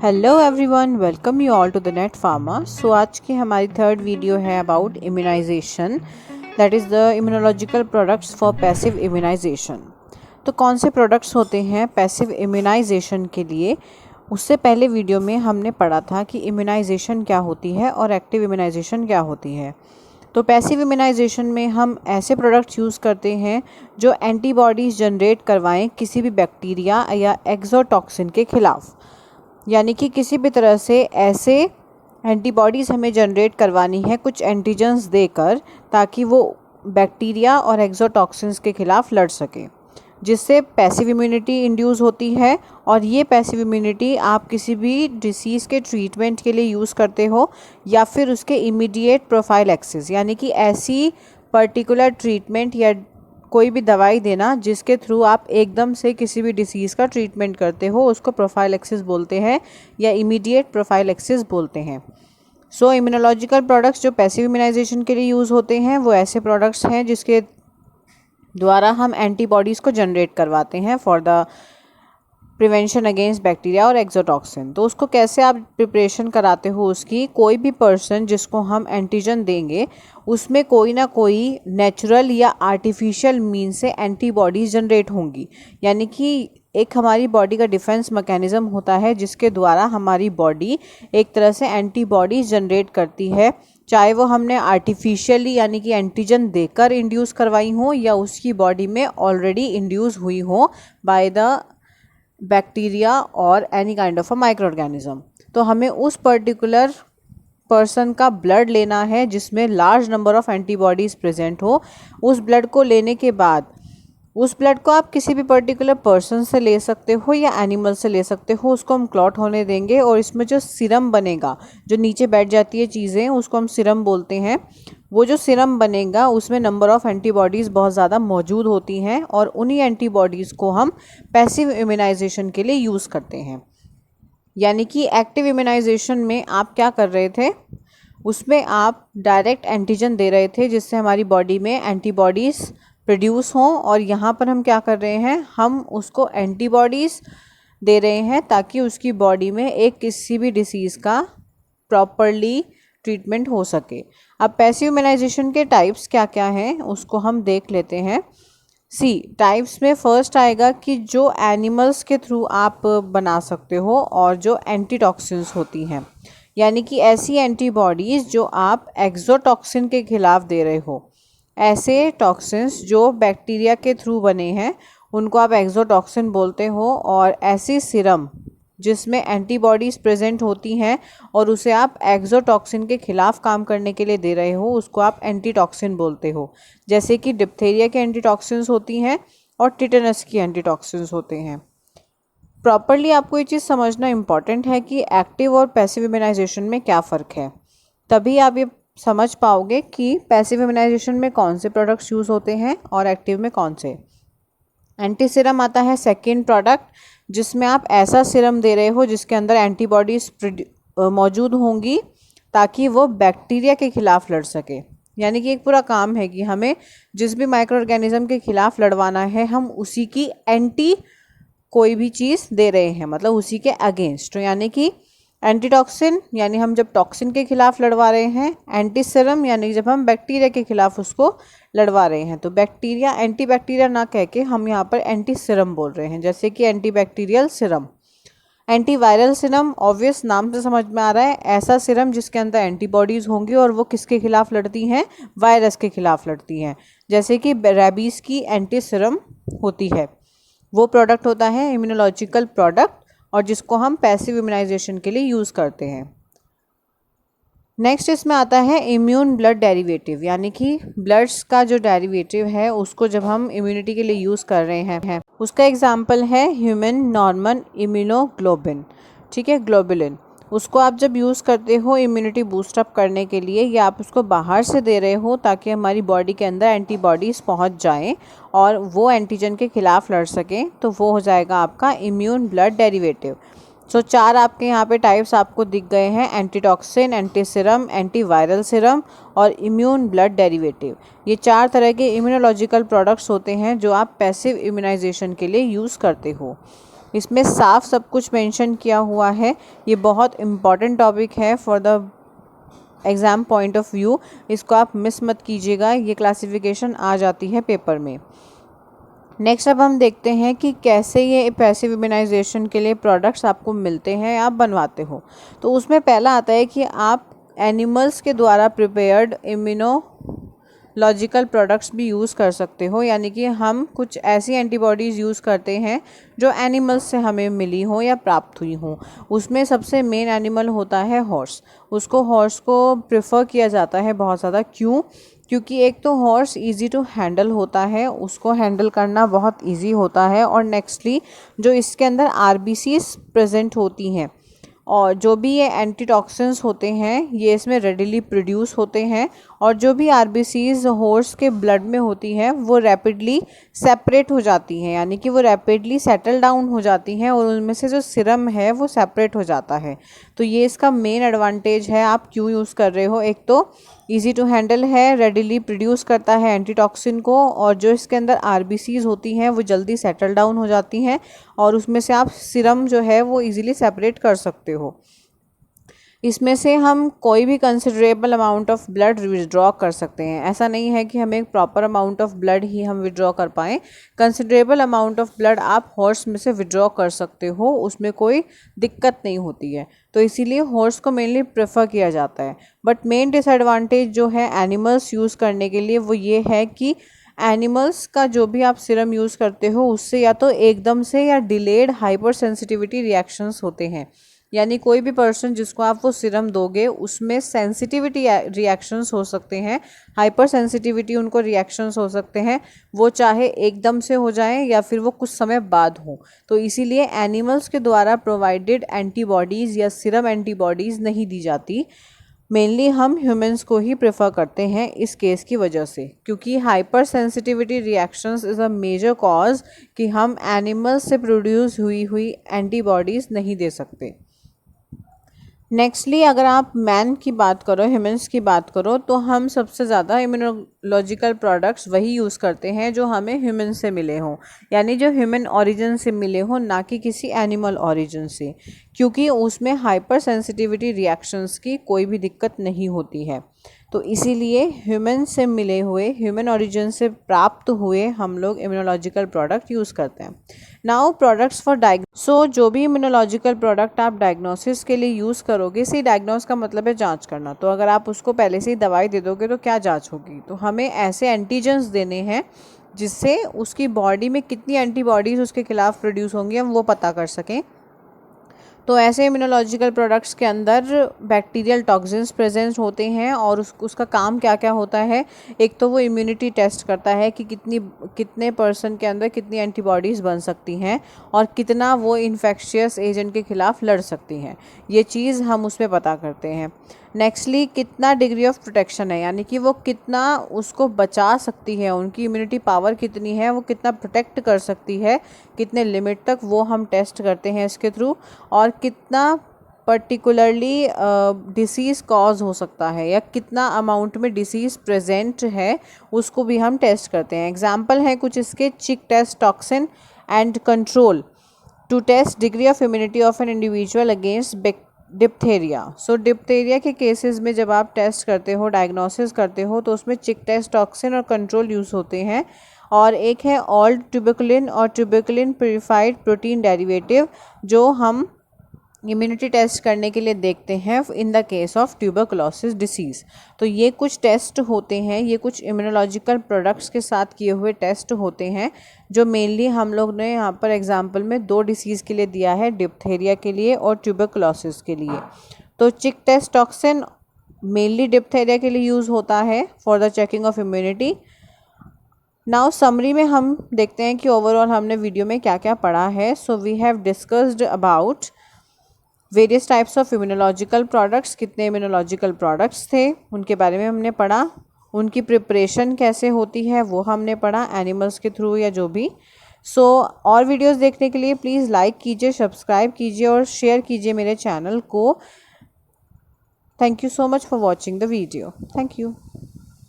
Hello everyone, welcome you all to the net pharma. सो आज की हमारी थर्ड वीडियो है about immunization, that is the immunological products for passive immunization. तो कौन से प्रोडक्ट्स होते हैं पैसिव इम्यूनाइजेशन के लिए? उससे पहले वीडियो में हमने पढ़ा था कि इम्यूनाइजेशन क्या होती है और एक्टिव इम्यूनाइजेशन क्या होती है। तो पैसिव इम्यूनाइजेशन में हम ऐसे प्रोडक्ट्स यूज़ करते हैं जो एंटीबॉडीज़ जनरेट करवाएं किसी भी बैक्टीरिया या एक्सोटॉक्सिन के खिलाफ़, यानी कि किसी भी तरह से ऐसे एंटीबॉडीज़ हमें जनरेट करवानी है कुछ एंटीजन्स देकर, ताकि वो बैक्टीरिया और एक्सोटॉक्सिन्स के ख़िलाफ़ लड़ सके, जिससे पैसिव इम्यूनिटी इंड्यूस होती है। और ये पैसिव इम्यूनिटी आप किसी भी डिसीज़ के ट्रीटमेंट के लिए यूज़ करते हो या फिर उसके इमीडिएट प्रोफाइलैक्सिस, यानी कि ऐसी पर्टिकुलर ट्रीटमेंट या कोई भी दवाई देना जिसके थ्रू आप एकदम से किसी भी डिसीज़ का ट्रीटमेंट करते हो, उसको प्रोफाइलैक्सिस बोलते हैं या इमीडिएट प्रोफाइलैक्सिस बोलते हैं। सो इम्यूनोलॉजिकल प्रोडक्ट्स जो पैसिव इम्यूनाइजेशन के लिए यूज़ होते हैं वो ऐसे प्रोडक्ट्स हैं जिसके द्वारा हम एंटीबॉडीज़ को जनरेट करवाते हैं for the prevention against bacteria और एक्सोटॉक्सिन। तो उसको कैसे आप प्रिपरेशन कराते हो उसकी? कोई भी पर्सन जिसको हम एंटीजन देंगे उसमें कोई ना कोई नेचुरल या आर्टिफिशियल मीन से एंटीबॉडीज़ जनरेट होंगी, यानी कि एक हमारी बॉडी का डिफेंस मैकेनिज़्म होता है जिसके द्वारा हमारी बॉडी एक तरह से एंटीबॉडीज़ जनरेट करती है, चाहे वो हमने आर्टिफिशियली यानी कि एंटीजन देकर इंड्यूस करवाई हो या उसकी बॉडी में ऑलरेडी इंड्यूस हुई हो बाय द बैक्टीरिया और any kind of a micro organism. तो हमें उस पर्टिकुलर पर्सन का ब्लड लेना है जिसमें large number of antibodies present हो। उस ब्लड को लेने के बाद उस ब्लड को आप किसी भी पर्टिकुलर पर्सन से ले सकते हो या एनिमल से ले सकते हो, उसको हम क्लॉट होने देंगे और इसमें जो सीरम बनेगा, जो नीचे बैठ जाती है चीज़ें, उसको हम सीरम बोलते हैं। वो जो सीरम बनेगा उसमें नंबर ऑफ़ एंटीबॉडीज़ बहुत ज़्यादा मौजूद होती हैं और उन्हीं एंटीबॉडीज़ को हम पैसिव इम्यूनाइजेशन के लिए यूज़ करते हैं। यानी कि एक्टिव इम्यूनाइजेशन में आप क्या कर रहे थे, उसमें आप डायरेक्ट एंटीजन दे रहे थे जिससे हमारी बॉडी में एंटीबॉडीज़ प्रोड्यूस हों, और यहाँ पर हम क्या कर रहे हैं, हम उसको एंटीबॉडीज़ दे रहे हैं ताकि उसकी बॉडी में एक किसी भी डिसीज़ का प्रॉपरली ट्रीटमेंट हो सके। अब पैसिव इम्यूनाइजेशन के टाइप्स क्या क्या हैं उसको हम देख लेते हैं। टाइप्स में फर्स्ट आएगा कि जो एनिमल्स के थ्रू आप बना सकते हो और जो एंटीटॉक्सिन्स होती हैं, यानी कि ऐसी एंटीबॉडीज़ जो आप एक्सोटॉक्सिन के खिलाफ़ दे रहे हो। ऐसे टॉक्सिन्स जो बैक्टीरिया के थ्रू बने हैं उनको आप एक्सोटॉक्सिन बोलते हो, और ऐसी सीरम जिसमें एंटीबॉडीज़ प्रेजेंट होती हैं और उसे आप एक्सोटॉक्सिन के खिलाफ़ काम करने के लिए दे रहे हो, उसको आप एंटीटॉक्सिन बोलते हो। जैसे कि डिप्थीरिया के एंटीटॉक्सिन्स होती हैं और टिटेनस की एंटीटॉक्सिन्स होते हैं। प्रॉपरली आपको ये चीज़ समझना इम्पॉर्टेंट है कि एक्टिव और पैसिव इम्यूनाइजेशन में क्या फ़र्क है, तभी आप ये समझ पाओगे कि पैसिव इम्यूनाइजेशन में कौन से प्रोडक्ट्स यूज़ होते हैं और एक्टिव में कौन से। एंटी सीरम आता है सेकेंड प्रोडक्ट, जिसमें आप ऐसा सीरम दे रहे हो जिसके अंदर एंटीबॉडीज़ मौजूद होंगी ताकि वो बैक्टीरिया के खिलाफ़ लड़ सके। यानी कि एक पूरा काम है कि हमें जिस भी माइक्रो ऑर्गेनिज्म के खिलाफ़ लड़वाना है, हम उसी की एंटी कोई भी चीज़ दे रहे हैं, मतलब उसी के अगेंस्ट। यानी कि एंटीटॉक्सिन यानी हम जब टॉक्सिन के खिलाफ़ लड़वा रहे हैं, एंटी सीरम यानी जब हम बैक्टीरिया के खिलाफ़ उसको लड़वा रहे हैं। तो बैक्टीरिया एंटी बैक्टीरिया ना कह के हम यहाँ पर एंटी सीरम बोल रहे हैं, जैसे कि anti bacterial serum. Anti viral serum obvious नाम से समझ में आ रहा है, ऐसा सीरम जिसके अंदर एंटीबॉडीज़ होंगी और वो किसके खिलाफ़ लड़ती हैं, वायरस के खिलाफ़ लड़ती हैं। जैसे कि रेबीज़ की एंटी सीरम होती है, वो प्रोडक्ट होता है इम्यूनोलॉजिकल प्रोडक्ट और जिसको हम पैसिव इम्यूनाइजेशन के लिए यूज़ करते हैं। नेक्स्ट इसमें आता है इम्यून ब्लड डेरिवेटिव, यानी कि ब्लड्स का जो डेरिवेटिव है उसको जब हम इम्यूनिटी के लिए यूज़ कर रहे हैं, उसका एग्जांपल है ह्यूमन नॉर्मल इम्यूनोग्लोबिन। ठीक है, ग्लोबुलिन। उसको आप जब यूज़ करते हो इम्यूनिटी बूस्टअप करने के लिए, या आप उसको बाहर से दे रहे हो ताकि हमारी बॉडी के अंदर एंटीबॉडीज़ पहुंच जाएं और वो एंटीजन के खिलाफ़ लड़ सकें, तो वो हो जाएगा आपका इम्यून ब्लड डेरिवेटिव। सो 4 आपके यहाँ पे टाइप्स आपको दिख गए हैं, antitoxin, anti serum, anti viral serum और इम्यून ब्लड डेरिवेटिव। ये 4 तरह के इम्यूनोलॉजिकल प्रोडक्ट्स होते हैं जो आप पैसिव इम्यूनाइजेशन के लिए यूज़ करते हो। इसमें साफ सब कुछ मेंशन किया हुआ है। ये बहुत इम्पॉर्टेंट टॉपिक है for the exam point of view, इसको आप मिस मत कीजिएगा, ये क्लासिफिकेशन आ जाती है पेपर में। नेक्स्ट अब हम देखते हैं कि कैसे ये पैसिव इम्यूनाइजेशन के लिए प्रोडक्ट्स आपको मिलते हैं, आप बनवाते हो। तो उसमें पहला आता है कि आप एनिमल्स के द्वारा प्रिपेयर्ड इम्यूनोलॉजिकल प्रोडक्ट्स भी यूज़ कर सकते हो, यानी कि हम कुछ ऐसी एंटीबॉडीज़ यूज़ करते हैं जो एनिमल्स से हमें मिली हो या प्राप्त हुई हो। उसमें सबसे मेन एनिमल होता है हॉर्स। हॉर्स को प्रेफर किया जाता है बहुत ज़्यादा। क्यों? क्योंकि एक तो हॉर्स इजी टू हैंडल होता है, उसको हैंडल करना बहुत इजी होता है, और नेक्स्टली जो इसके अंदर आरबीसीज प्रेजेंट होती हैं और जो भी ये एंटीटॉक्सिन्स होते हैं ये इसमें रेडिली प्रोड्यूस होते हैं, और जो भी आरबीसीज हॉर्स के ब्लड में होती हैं वो रैपिडली सेपरेट हो जाती हैं, यानी कि वो रैपिडली सेटल डाउन हो जाती हैं और उनमें से जो सीरम है वो सेपरेट हो जाता है। तो ये इसका मेन एडवांटेज है, आप क्यों यूज़ कर रहे हो। एक तो ईजी टू हैंडल है, रेडिली प्रोड्यूस करता है एंटीटॉक्सिन को, और जो इसके अंदर आरबीसीज होती हैं वो जल्दी सेटल डाउन हो जाती हैं और उसमें से आप सीरम जो है वो इजीली सेपरेट कर सकते हो। इसमें से हम कोई भी considerable amount of blood withdraw कर सकते हैं। ऐसा नहीं है कि हमें एक प्रॉपर अमाउंट ऑफ ब्लड ही हम विड्रॉ कर पाएँ। कंसिडरेबल अमाउंट ऑफ ब्लड आप हॉर्स में से विड्रॉ कर सकते हो, उसमें कोई दिक्कत नहीं होती है। तो इसीलिए हॉर्स को मेनली प्रेफर किया जाता है। बट मेन डिसएडवांटेज जो है एनिमल्स यूज़ करने के लिए वो ये है कि एनिमल्स का जो भी आप सीरम यूज़ करते हो उससे या तो एकदम से या डिलेड हाइपर सेंसिटिविटी रिएक्शंस होते हैं, यानी कोई भी पर्सन जिसको आप वो सीरम दोगे उसमें सेंसिटिविटी रिएक्शंस हो सकते हैं, हाइपर सेंसिटिविटी उनको रिएक्शंस हो सकते हैं, वो चाहे एकदम से हो जाएं या फिर वो कुछ समय बाद हो। तो इसीलिए एनिमल्स के द्वारा प्रोवाइडेड एंटीबॉडीज़ या सीरम एंटीबॉडीज़ नहीं दी जाती। मेनली हम ह्यूमंस को ही प्रेफर करते हैं इस केस की वजह से, क्योंकि hypersensitivity reactions is a major cause कि हम एनिमल्स से प्रोड्यूस हुई एंटीबॉडीज़ नहीं दे सकते। नेक्स्टली अगर आप मैन की बात करो, ह्यूमंस की बात करो, तो हम सबसे ज़्यादा इम्यूनोलॉजिकल प्रोडक्ट्स वही यूज़ करते हैं जो हमें ह्यूमन से मिले हों, यानी जो ह्यूमन ओरिजिन से मिले हों, ना कि किसी एनिमल ओरिजिन से, क्योंकि उसमें हाइपर सेंसिटिविटी रिएक्शंस की कोई भी दिक्कत नहीं होती है। तो इसीलिए ह्यूमन से मिले हुए, ह्यूमन ओरिजिन से प्राप्त हुए हम लोग इम्यूनोलॉजिकल प्रोडक्ट यूज़ करते हैं। नाउ प्रोडक्ट्स फॉर सो जो भी इम्यूनोलॉजिकल प्रोडक्ट आप डायग्नोसिस के लिए यूज़ करोगे, सी डायग्नोस का मतलब है जांच करना। तो अगर आप उसको पहले से ही दवाई दे दोगे तो क्या जांच होगी, तो हमें ऐसे एंटीजेंस देने हैं जिससे उसकी बॉडी में कितनी एंटीबॉडीज़ उसके खिलाफ प्रोड्यूस होंगी हम वो पता कर सकें। तो ऐसे इम्यूनोलॉजिकल प्रोडक्ट्स के अंदर बैक्टीरियल टॉक्सिन्स प्रेजेंट होते हैं, और उसका काम क्या क्या होता है। एक तो वो इम्यूनिटी टेस्ट करता है कि कितने पर्सन के अंदर कितनी एंटीबॉडीज़ बन सकती हैं और कितना वो इन्फेक्शियस एजेंट के खिलाफ लड़ सकती हैं, ये चीज़ हम उसमें पता करते हैं। नेक्स्टली कितना डिग्री ऑफ प्रोटेक्शन है, यानी कि वो कितना उसको बचा सकती है, उनकी इम्यूनिटी पावर कितनी है, वो कितना प्रोटेक्ट कर सकती है, कितने लिमिट तक, वो हम टेस्ट करते हैं इसके थ्रू। और कितना पर्टिकुलरली डिसीज़ कॉज हो सकता है या कितना अमाउंट में डिसीज़ प्रेजेंट है उसको भी हम टेस्ट करते हैं। एग्जाम्पल है कुछ इसके: chick test, toxin and control to test degree of immunity of an individual against diphtheria. So diphtheria के केसेस में जब आप टेस्ट करते हो, डायग्नोसिस करते हो, तो उसमें चिक टेस्ट, टॉक्सिन और कंट्रोल यूज़ होते हैं। और एक है ऑल्ड ट्यूबरकुलिन और ट्यूबरकुलिन प्यूरिफाइड प्रोटीन डेरिवेटिव, जो हम इम्यूनिटी टेस्ट करने के लिए देखते हैं in the case of tuberculosis disease. तो ये कुछ टेस्ट होते हैं, ये कुछ इम्यूनोलॉजिकल प्रोडक्ट्स के साथ किए हुए टेस्ट होते हैं जो मेनली हम लोग ने यहाँ पर एग्जांपल में 2 डिसीज़ के लिए दिया है, डिप्थेरिया के लिए और ट्यूबरकुलोसिस के लिए। तो चिक टेस्ट टॉक्सिन मेनली डिप्थेरिया के लिए यूज़ होता है for the checking of immunity. Now summary में हम देखते हैं कि ओवरऑल हमने वीडियो में क्या क्या पढ़ा है। So we have discussed about various types of immunological products, कितने इम्यूनोलॉजिकल प्रोडक्ट्स थे उनके बारे में हमने पढ़ा, उनकी प्रिपरेशन कैसे होती है वो हमने पढ़ा, एनिमल्स के थ्रू या जो भी। सो और वीडियोस देखने के लिए प्लीज़ लाइक कीजिए, सब्सक्राइब कीजिए और शेयर कीजिए मेरे चैनल को। Thank you so much for watching the video. Thank you.